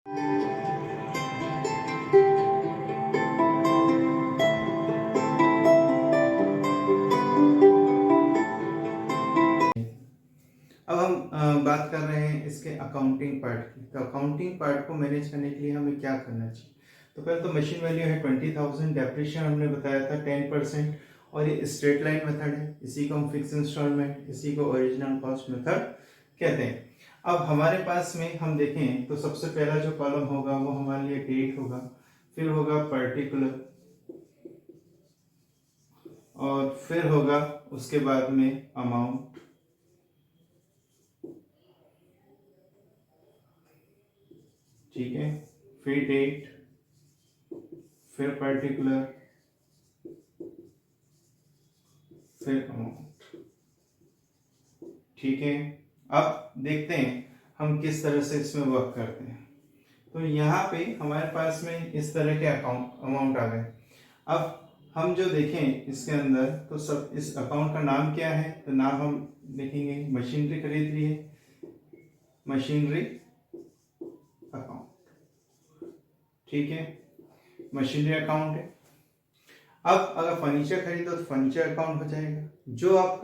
अब हम बात कर रहे हैं इसके अकाउंटिंग पार्ट की। तो अकाउंटिंग पार्ट को मैनेज करने के लिए हमें क्या करना चाहिए? तो पहले तो मशीन वैल्यू है 20,000, डेप्रिसिएशन हमने बताया था 10%, और ये स्ट्रेट लाइन मेथड है। इसी को हम फिक्स इंस्टॉलमेंट, इसी को ओरिजिनल कॉस्ट मेथड कहते हैं। अब हमारे पास में हम देखें तो सबसे पहला जो कॉलम होगा वो हमारे लिए डेट होगा, फिर होगा पर्टिकुलर, और फिर होगा उसके बाद में अमाउंट, ठीक है, फिर डेट, फिर पर्टिकुलर, फिर अमाउंट। ठीक है, अब देखते हैं हम किस तरह से इसमें वर्क करते हैं। तो यहाँ पे हमारे पास में इस तरह के अमाउंट आ गए। अब हम जो देखें इसके अंदर तो सब इस अकाउंट का नाम क्या है? तो नाम हम देखेंगे मशीनरी खरीद ली है, मशीनरी अकाउंट, ठीक है, मशीनरी अकाउंट है। अब अगर फर्नीचर खरीदो तो फर्नीचर अकाउंट हो जाएगा, जो आप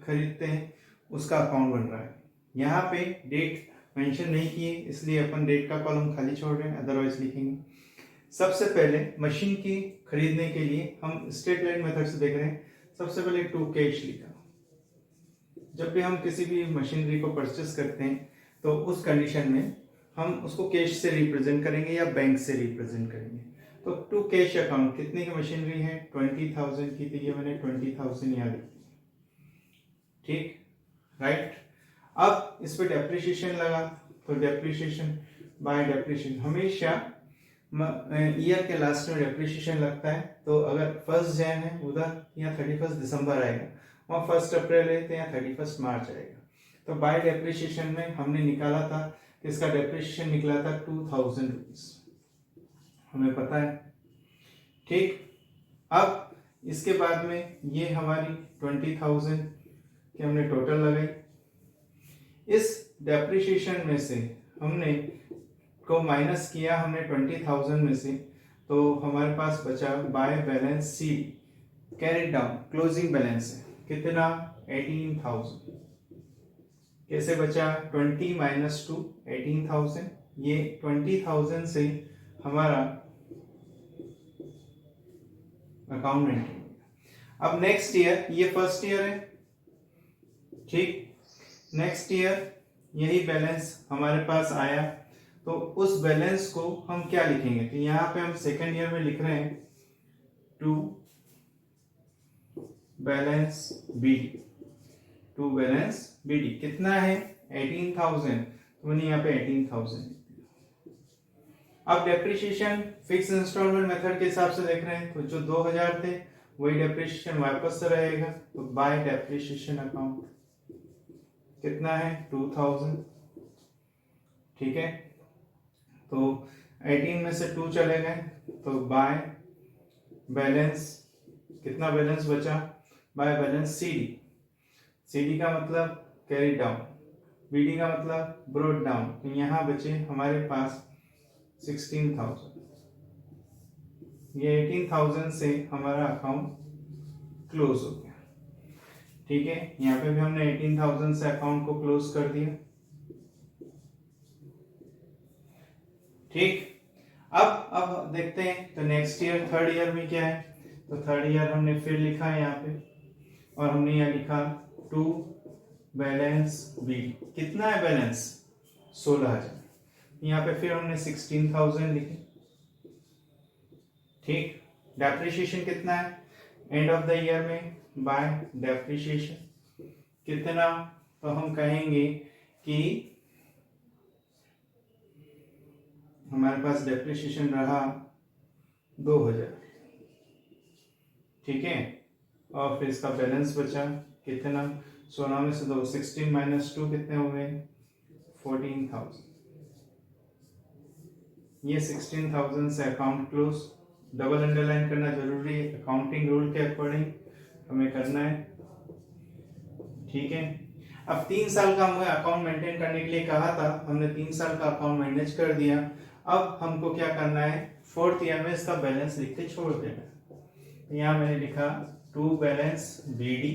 खरीदते हैं उसका अकाउंट बन रहा है। यहाँ पे डेट मेंशन नहीं की है इसलिए अपन डेट का कॉलम खाली छोड़ रहे हैं, अदरवाइज लिखेंगे। सबसे पहले मशीन की खरीदने के लिए हम स्ट्रेट लाइन मेथड से देख रहे हैं। सबसे पहले टू कैश लिखा। जब भी हम किसी भी मशीनरी को परचेस करते हैं तो उस कंडीशन में हम उसको कैश से रिप्रेजेंट करेंगे या बैंक से रिप्रेजेंट करेंगे। तो टू कैश अकाउंट कितने की मशीनरी है? 20,000 की, तो ये मैंने 20,000 यहाँ लिख दिया, ठीक, राइट। अब इस पे डेप्रिसिएशन लगा, तो डेप्रिसिएशन बाय डेप्रिसिएशन हमेशा ईयर के लास्ट में डेप्रिसिएशन लगता है। तो अगर 1 जन है उधर यहाँ 31 दिसंबर आएगा, वहाँ 1 अप्रैल है तो यहाँ 31 मार्च आएगा। तो बाय डेप्रिसिएशन में हमने निकाला था कि इसका डेप्रिसिएशन निकला था 2,000 रुपीज, हमें पता है, ठीक। अब इसके बाद में ये हमारी 20,000 की हमने टोटल लगाई। इस डेप्रिसिएशन में से हमने को माइनस किया हमने 20,000 में से, तो हमारे पास बचा by balance c, carry down, closing balance है कितना? 18,000। कैसे बचा? 20 माइनस 2 18,000। ये 20,000 से हमारा अकाउंट मेंटेन हो गया। अब नेक्स्ट ईयर, ये फर्स्ट ईयर है, ठीक, नेक्स्ट ईयर यही बैलेंस हमारे पास आया, तो उस बैलेंस को हम क्या लिखेंगे? तो यहाँ पे हम सेकेंड ईयर में लिख रहे हैं to balance BD, to balance BD कितना है? 18,000, तो मैंने यहाँ पे 18,000। अब डेप्रिसिएशन फिक्स इंस्टॉलमेंट मेथड के हिसाब से देख रहे हैं, तो जो 2,000 थे वही डेप्रिसिएशन वापस से रहेगा, तो बाय डेप्रिसिएशन अकाउंट कितना है? 2,000, ठीक है। तो 18 में से 2 चले गए, तो बाय बैलेंस, कितना बैलेंस बचा? बाय बैलेंस सीडी, सीडी का मतलब कैरी डाउन, बीडी का मतलब ब्रोड डाउन, तो यहाँ बचे हमारे पास 16,000। ये 18,000 से हमारा अकाउंट क्लोज हो गया, ठीक है। यहाँ पे भी हमने 18,000 से अकाउंट को क्लोज कर दिया, ठीक। अब देखते हैं तो नेक्स्ट ईयर थर्ड ईयर में क्या है? तो थर्ड ईयर हमने फिर लिखा है यहाँ पे, और हमने यहाँ लिखा टू बैलेंस बी, कितना है बैलेंस? 16,000। यहाँ पे फिर हमने 16,000 लिखे, ठीक। डेप्रिसिएशन कितना है एंड ऑफ द ईयर में? बाय डेप्रिसिएशन कितना? तो हम कहेंगे कि हमारे पास डेप्रिसिएशन रहा 2,000, ठीक है। और फिर इसका बैलेंस बचा कितना? 16 में से 2, 16 माइनस 2 कितने हो गए? 14,000। ये 16,000 से अकाउंट क्लोज। डबल अंडरलाइन करना जरूरी है, अकाउंटिंग रूल के अकॉर्डिंग हमें करना है, ठीक है। अब 3 साल का हमें अकाउंट मेंटेन करने के लिए कहा था, हमने 3 साल का अकाउंट मैनेज कर दिया। अब हमको क्या करना है, फोर्थ ईयर में इसका बैलेंस लिख के छोड़ देना है। यहाँ मैंने लिखा टू बैलेंस BD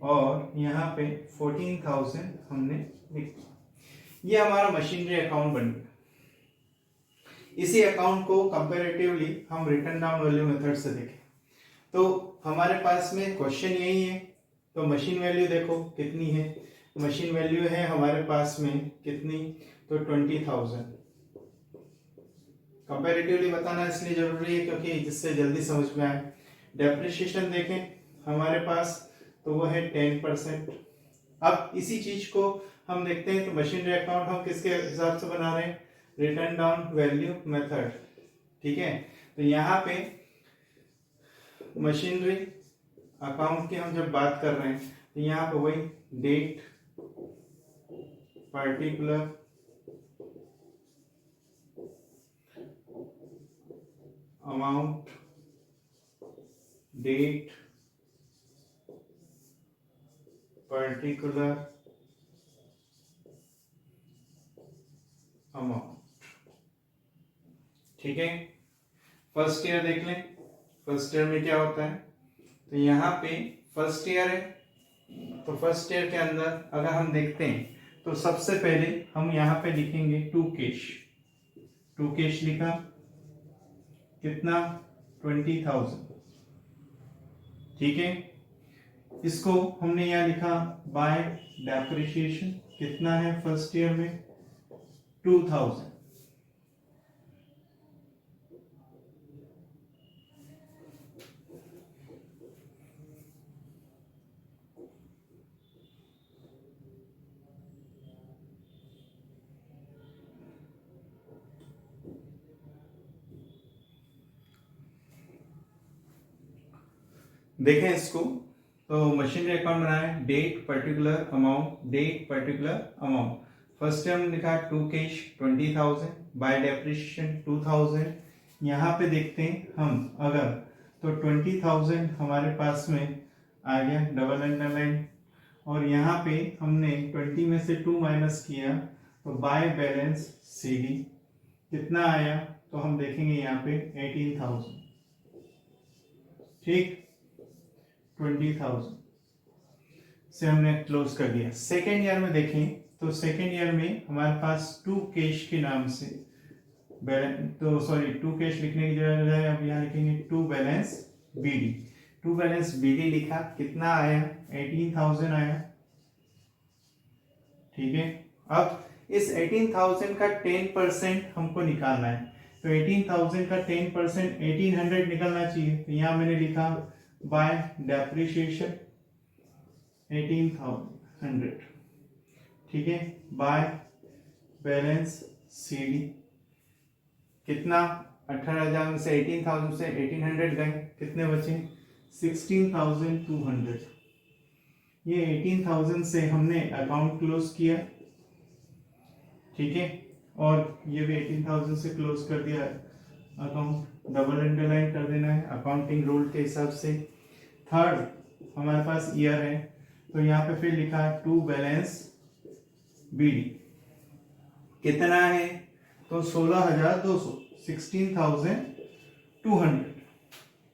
और यहाँ पे 14,000 हमने लिखा। ये हमारा मशीनरी अकाउंट बन गया। इसी अकाउंट को कंपैरेटिवली हम रिटर्न डाउन वैल्यू मेथड से देखें तो हमारे पास में क्वेश्चन यही है। तो मशीन वैल्यू देखो कितनी है, मशीन वैल्यू है हमारे पास में कितनी, तो 20,000। कंपैरेटिवली बताना इसलिए जरूरी है क्योंकि जिससे जल्दी समझ में आए। डेप्रिसिएशन देखें हमारे पास तो वो है 10%। अब इसी चीज को हम देखते हैं तो मशीनरी अकाउंट हम किसके हिसाब से बना रहे हैं, रिटर्न डाउन वैल्यू मेथड। ठीक है, तो यहाँ पे मशीनरी अकाउंट की हम जब बात कर रहे हैं तो यहाँ पे वही date, particular, amount, date, particular, amount. ठीक है, फर्स्ट ईयर देख लें। फर्स्ट ईयर में क्या होता है, तो यहाँ पे फर्स्ट ईयर है तो फर्स्ट ईयर के अंदर अगर हम देखते हैं तो सबसे पहले हम यहाँ पे लिखेंगे टू कैश लिखा कितना, 20,000। ठीक है, इसको हमने यहाँ लिखा बाय डेप्रिसिएशन कितना है फर्स्ट ईयर में 2,000। देखें इसको, तो मशीनरी अकाउंट बनाए, date particular amount, date particular amount. First time लिखा टू कैश 20,000, बाय डेप्रिसिएशन 2,000। यहाँ पे देखते हैं हम अगर तो 20,000 हमारे पास में आ गया, डबल अंडरलाइन, और यहाँ पे हमने 20 में से 2 माइनस किया तो बाय बैलेंस CD कितना आया, तो हम देखेंगे यहाँ पे 18,000। ठीक, 20,000 से हमने क्लोज कर दिया। सेकेंड ईयर में देखें तो सेकेंड ईयर में हमारे पास टू कैश के नाम से तो सॉरी टू कैश लिखने की जगह अब यहाँ लिखेंगे to balance BD। To balance BD लिखा कितना आया, 18,000 आया। ठीक है, अब इस 18,000 का 10% हमको निकालना है, तो 18,000 का 10% 1800 निकलना चाहिए। तो यहाँ मैंने लिखा बाय डेप्रिसिएशन 18,100। ठीक है, बाय बैलेंस CD कितना, 18,000 में से 18,000 से 1800 गए, कितने बचे 16,200। ये 18,000 से हमने अकाउंट क्लोज किया। ठीक है, और ये भी 18,000 से क्लोज कर दिया अकाउंट, डबल अंडरलाइन कर देना है अकाउंटिंग रूल के हिसाब से। थर्ड हमारे पास ईयर है तो यहाँ पे फिर लिखा टू बैलेंस BD कितना है, तो 16,200, 16,200।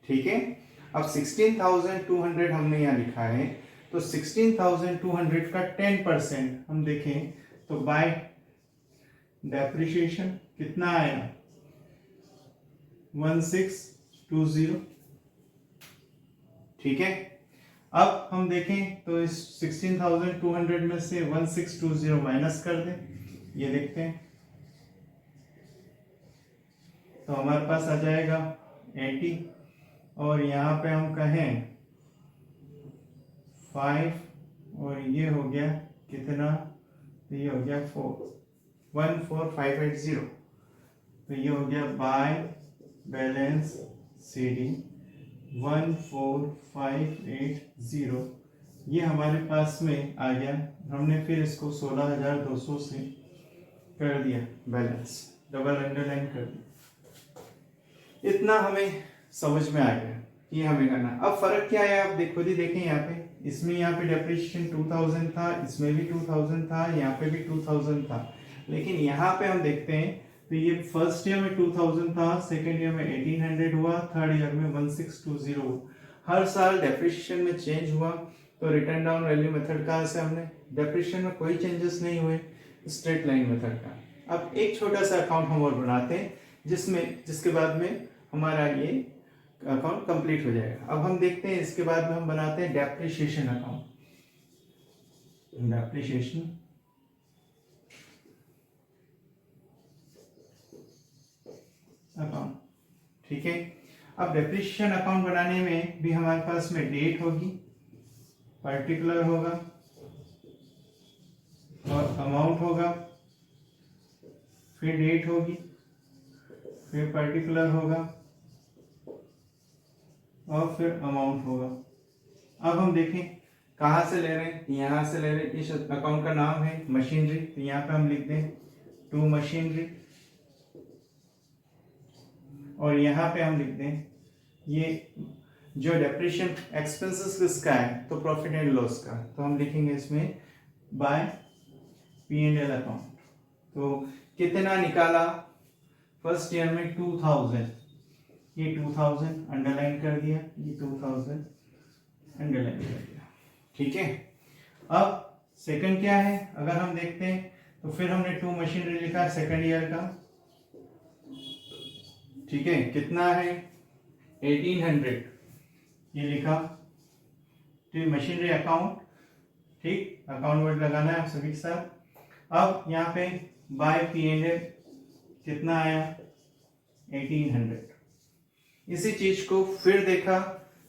ठीक है, अब 16,200 हमने यहाँ लिखा है तो 16,200 का 10% हम देखें तो बाय डेप्रिसिएशन कितना आया, 1620। ठीक है, अब हम देखें तो इस 16,200 में से 1620 माइनस कर दें, ये देखते हैं तो हमारे पास आ जाएगा 80, और यहाँ पे हम कहें 5, और ये हो गया कितना, तो ये हो गया 14580। तो ये हो गया बाय बैलेंस CD 14580। ये हमारे पास में आ गया। हमने फिर इसको 16,200 से कर दिया बैलेंस, डबल अंडरलाइन कर दिया। इतना हमें समझ में आ गया, ये हमें करना। अब फर्क क्या है आप खुद ही देखें, यहाँ पे इसमें यहाँ पे डेप्रिसिएशन 2000 था, इसमें भी 2000 था, यहाँ पे भी 2000 था, लेकिन यहाँ पे हम देखते हैं तो ये फर्स्ट ईयर में 2000 था, सेकेंड ईयर में 1800 हुआ, थर्ड ईयर में 1620 हुआ। हर साल डेप्रिसिएशन में चेंज हुआ। तो रिटर्न डाउन वैल्यू मेथड कहा से हमने, डेप्रिसिएशन में कोई चेंजेस नहीं हुए, स्ट्रेट लाइन मेथड का। अब एक छोटा सा अकाउंट हम और बनाते हैं जिसके बाद में हमारा ये अकाउंट कंप्लीट हो जाएगा। अब हम देखते हैं इसके बाद में हम बनाते हैं डेप्रिसिएशन अकाउंट। डेप्रिसिएशन अकाउंट, ठीक है। अब डेप्रिसिएशन अकाउंट बनाने में भी हमारे पास में डेट होगी, पर्टिकुलर होगा और अमाउंट होगा, फिर डेट होगी, फिर पर्टिकुलर होगा और फिर अमाउंट होगा। अब हम देखें कहाँ से ले रहे हैं, यहाँ से ले रहे हैं। इस अकाउंट का नाम है मशीनरी, तो यहाँ पे हम लिख दें टू मशीनरी, और यहाँ पे हम लिख दें ये जो डेप्रिसिएशन एक्सपेंसेस किसका है, तो प्रॉफिट एंड लॉस का, तो हम लिखेंगे इसमें बाय P&L अकाउंट। तो कितना निकाला फर्स्ट ईयर में 2000, ये 2000 अंडरलाइन कर दिया, ये 2000 अंडरलाइन कर दिया, ठीक है। अब सेकंड क्या है, अगर हम देखते हैं तो फिर हमने टू मशीनरी लिखा सेकंड ईयर का, ठीक है। कितना है 1800, ये लिखा। तो मशीनरी अकाउंट, ठीक, अकाउंट वर्ड लगाना है आप सभी के साथ। अब यहाँ पे बाय P&L कितना आया 1800। इसी चीज को फिर देखा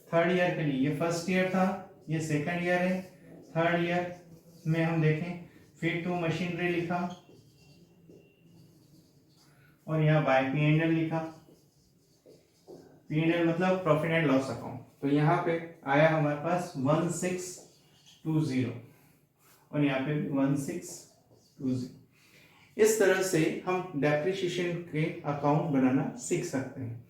थर्ड ईयर के लिए, ये फर्स्ट ईयर था, ये सेकंड ईयर है। थर्ड ईयर में हम देखें फिर टू मशीनरी लिखा और यहाँ बाय P&L लिखा। P&L मतलब प्रॉफिट एंड लॉस अकाउंट। तो यहाँ पे आया हमारे पास 1620 और यहाँ पे 1620। इस तरह से हम डेप्रिसिएशन के अकाउंट बनाना सीख सकते हैं।